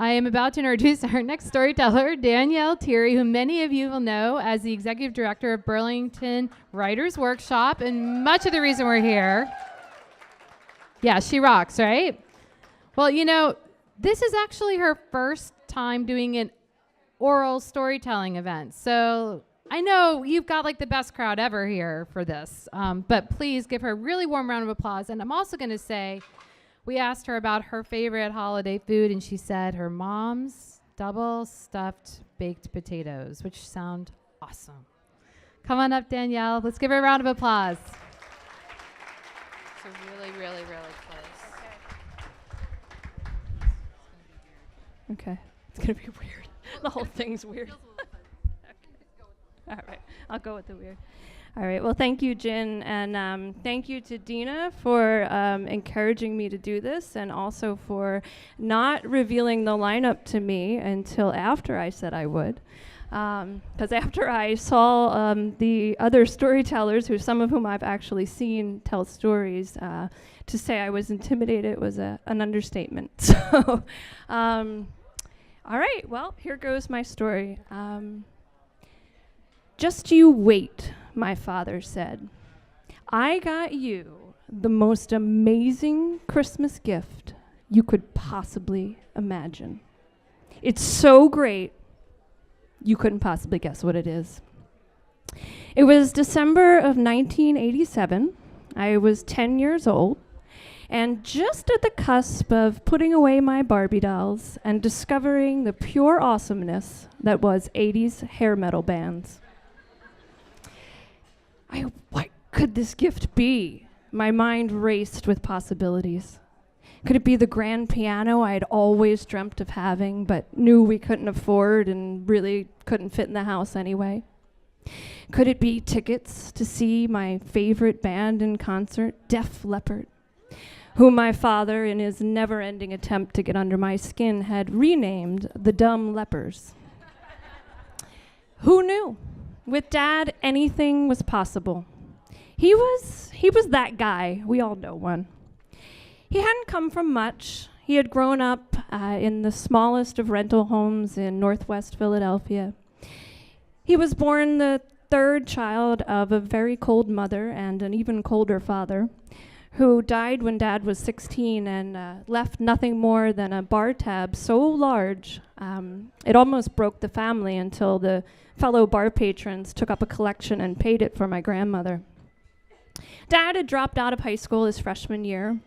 I am about to introduce our next storyteller, Danielle Thierry, who many of you will know as the executive director of Burlington Writers Workshop, and much of the reason we're here. Yeah, she rocks, right? Well, you know, this is actually her first time doing an oral storytelling event. So I know you've got like the best crowd ever here for this, but please give her a really warm round of applause. And I'm also going to say, we asked her about her favorite holiday food, and she said her mom's double stuffed baked potatoes, which sound awesome. Come on up, Danielle. Let's give her a round of applause. It's a really, really, really close. Okay. It's going to be weird. The whole thing's weird. All right. I'll go with the weird. All right. Well, thank you, Jen. And thank you to Dina for encouraging me to do this, and also for not revealing the lineup to me until after I said I would. Because after I saw the other storytellers, some of whom I've actually seen tell stories, to say I was intimidated was an understatement. So, all right, well, here goes my story. Just you wait, my father said. I got you the most amazing Christmas gift you could possibly imagine. It's so great, you couldn't possibly guess what it is. It was December of 1987. I was 10 years old, and just at the cusp of putting away my Barbie dolls and discovering the pure awesomeness that was 80s hair metal bands. What could this gift be? My mind raced with possibilities. Could it be the grand piano I had always dreamt of having, but knew we couldn't afford and really couldn't fit in the house anyway? Could it be tickets to see my favorite band in concert, Def Leppard, whom my father, in his never-ending attempt to get under my skin, had renamed the Dumb Lepers? Who knew? With Dad, anything was possible. He was that guy. We all know one. He hadn't come from much. He had grown up in the smallest of rental homes in Northwest Philadelphia. He was born the third child of a very cold mother and an even colder father, who died when Dad was 16 and left nothing more than a bar tab so large it almost broke the family until the fellow bar patrons took up a collection and paid it for my grandmother. Dad had dropped out of high school his freshman year,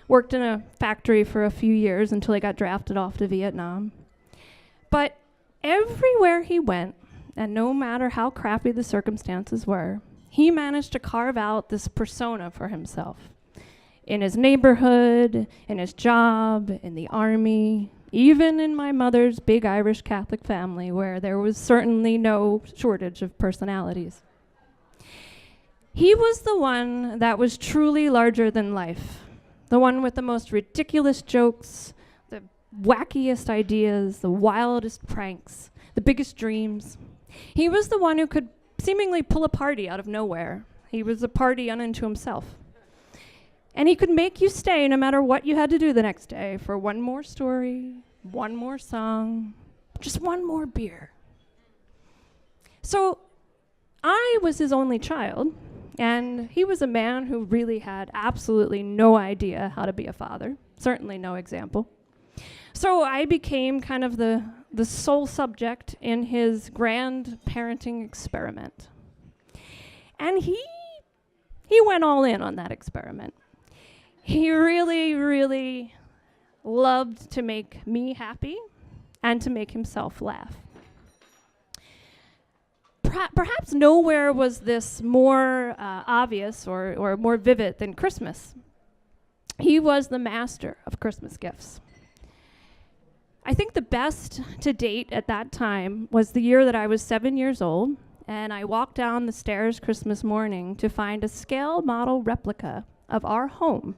worked in a factory for a few years until he got drafted off to Vietnam. But everywhere he went, and no matter how crappy the circumstances were, he managed to carve out this persona for himself. In his neighborhood, in his job, in the army, even in my mother's big Irish Catholic family, where there was certainly no shortage of personalities. He was the one that was truly larger than life, the one with the most ridiculous jokes, the wackiest ideas, the wildest pranks, the biggest dreams. He was the one who could seemingly pull a party out of nowhere. He was a party unto himself. And he could make you stay no matter what you had to do the next day for one more story, one more song, just one more beer. So I was his only child, and he was a man who really had absolutely no idea how to be a father, certainly no example. So I became kind of the sole subject in his grand parenting experiment. And he went all in on that experiment. He really, really loved to make me happy and to make himself laugh. Perhaps nowhere was this more obvious or more vivid than Christmas. He was the master of Christmas gifts. I think the best to date at that time was the year that I was 7 years old, and I walked down the stairs Christmas morning to find a scale model replica of our home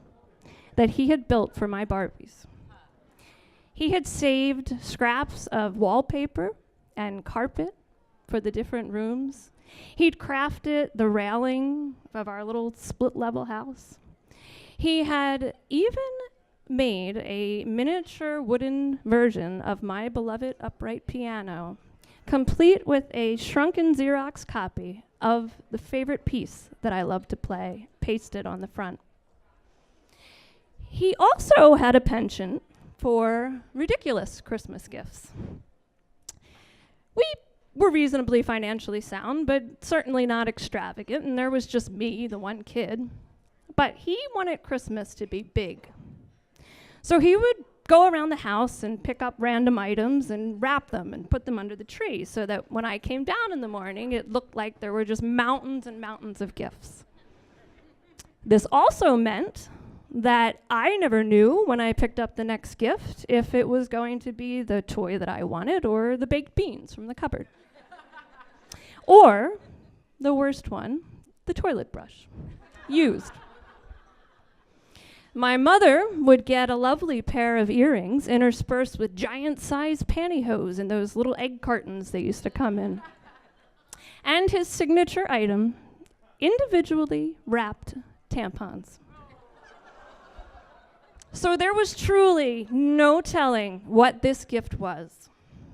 that he had built for my Barbies. He had saved scraps of wallpaper and carpet for the different rooms. He'd crafted the railing of our little split-level house. He had even made a miniature wooden version of my beloved upright piano, complete with a shrunken Xerox copy of the favorite piece that I love to play, pasted on the front. He also had a penchant for ridiculous Christmas gifts. We were reasonably financially sound, but certainly not extravagant, and there was just me, the one kid. But he wanted Christmas to be big. So he would go around the house and pick up random items and wrap them and put them under the tree so that when I came down in the morning, it looked like there were just mountains and mountains of gifts. This also meant that I never knew when I picked up the next gift if it was going to be the toy that I wanted or the baked beans from the cupboard. Or, the worst one, the toilet brush, used. My mother would get a lovely pair of earrings interspersed with giant-sized pantyhose in those little egg cartons they used to come in. And his signature item, individually wrapped tampons. So there was truly no telling what this gift was.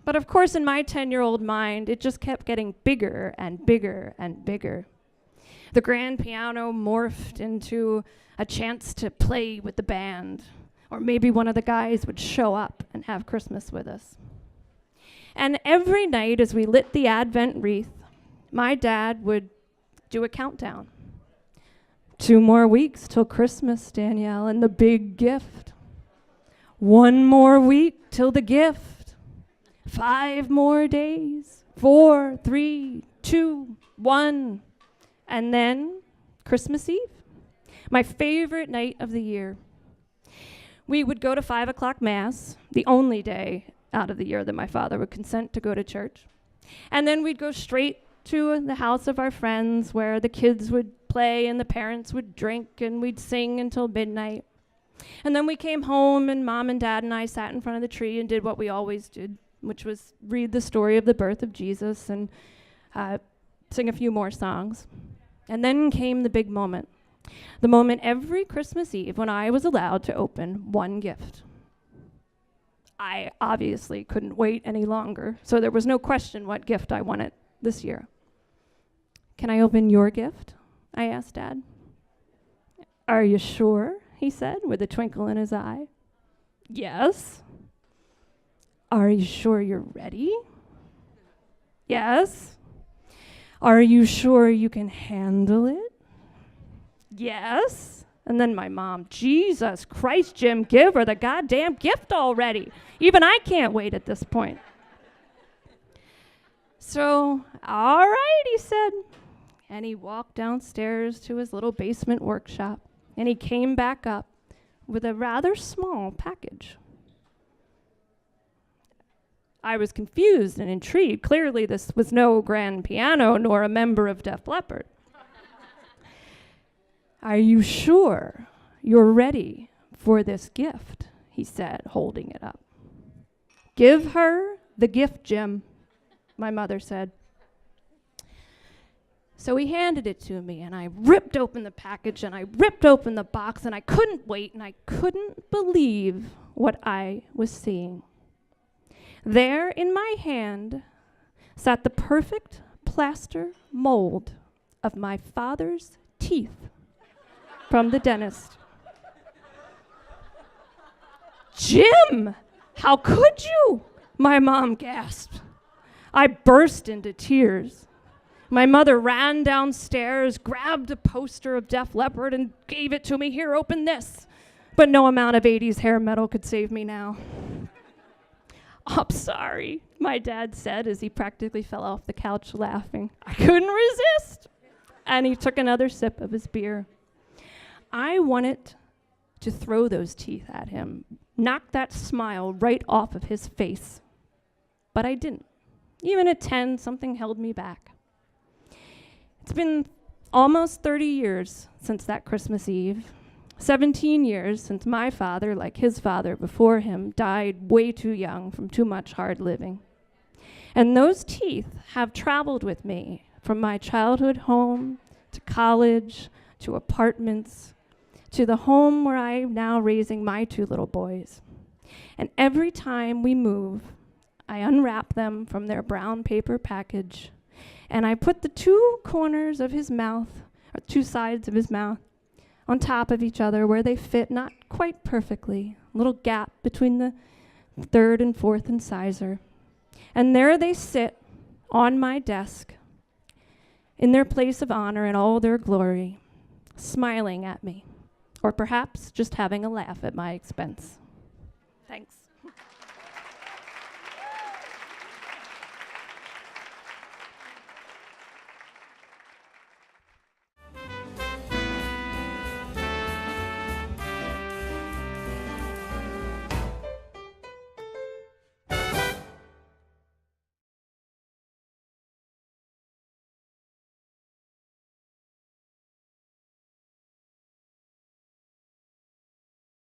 But of course, in my 10-year-old mind, it just kept getting bigger and bigger and bigger. The grand piano morphed into a chance to play with the band, or maybe one of the guys would show up and have Christmas with us. And every night as we lit the Advent wreath, my dad would do a countdown. 2 more weeks till Christmas, Danielle, and the big gift. 1 more week till the gift. 5 more days. 4, 3, 2, 1. And then Christmas Eve, my favorite night of the year. We would go to 5 o'clock Mass, the only day out of the year that my father would consent to go to church. And then we'd go straight to the house of our friends where the kids would play and the parents would drink and we'd sing until midnight. And then we came home and Mom and Dad and I sat in front of the tree and did what we always did, which was read the story of the birth of Jesus and sing a few more songs. And then came the big moment. The moment every Christmas Eve when I was allowed to open one gift. I obviously couldn't wait any longer, so there was no question what gift I wanted this year. Can I open your gift? I asked Dad. Are you sure? He said with a twinkle in his eye. Yes. Are you sure you're ready? Yes. Are you sure you can handle it? Yes. And then my mom, Jesus Christ, Jim, give her the goddamn gift already. Even I can't wait at this point. So, all right, he said. And he walked downstairs to his little basement workshop. And he came back up with a rather small package. I was confused and intrigued. Clearly, this was no grand piano nor a member of Def Leppard. Are you sure you're ready for this gift? He said, holding it up. Give her the gift, Jim, my mother said. So he handed it to me, and I ripped open the package, and I ripped open the box, and I couldn't wait, and I couldn't believe what I was seeing. There in my hand sat the perfect plaster mold of my father's teeth from the dentist. Jim, how could you? My mom gasped. I burst into tears. My mother ran downstairs, grabbed a poster of Def Leppard and gave it to me. Here, open this. But no amount of 80s hair metal could save me now. I'm sorry, my dad said as he practically fell off the couch laughing. I couldn't resist. And he took another sip of his beer. I wanted to throw those teeth at him, knock that smile right off of his face. But I didn't. Even at 10, something held me back. It's been almost 30 years since that Christmas Eve. 17 years since my father, like his father before him, died way too young from too much hard living. And those teeth have traveled with me from my childhood home to college to apartments to the home where I'm now raising my 2 little boys. And every time we move, I unwrap them from their brown paper package, and I put the 2 corners of his mouth, or 2 sides of his mouth, on top of each other where they fit not quite perfectly, a little gap between the 3rd and 4th incisor. And there they sit on my desk in their place of honor in all their glory, smiling at me, or perhaps just having a laugh at my expense. Thanks.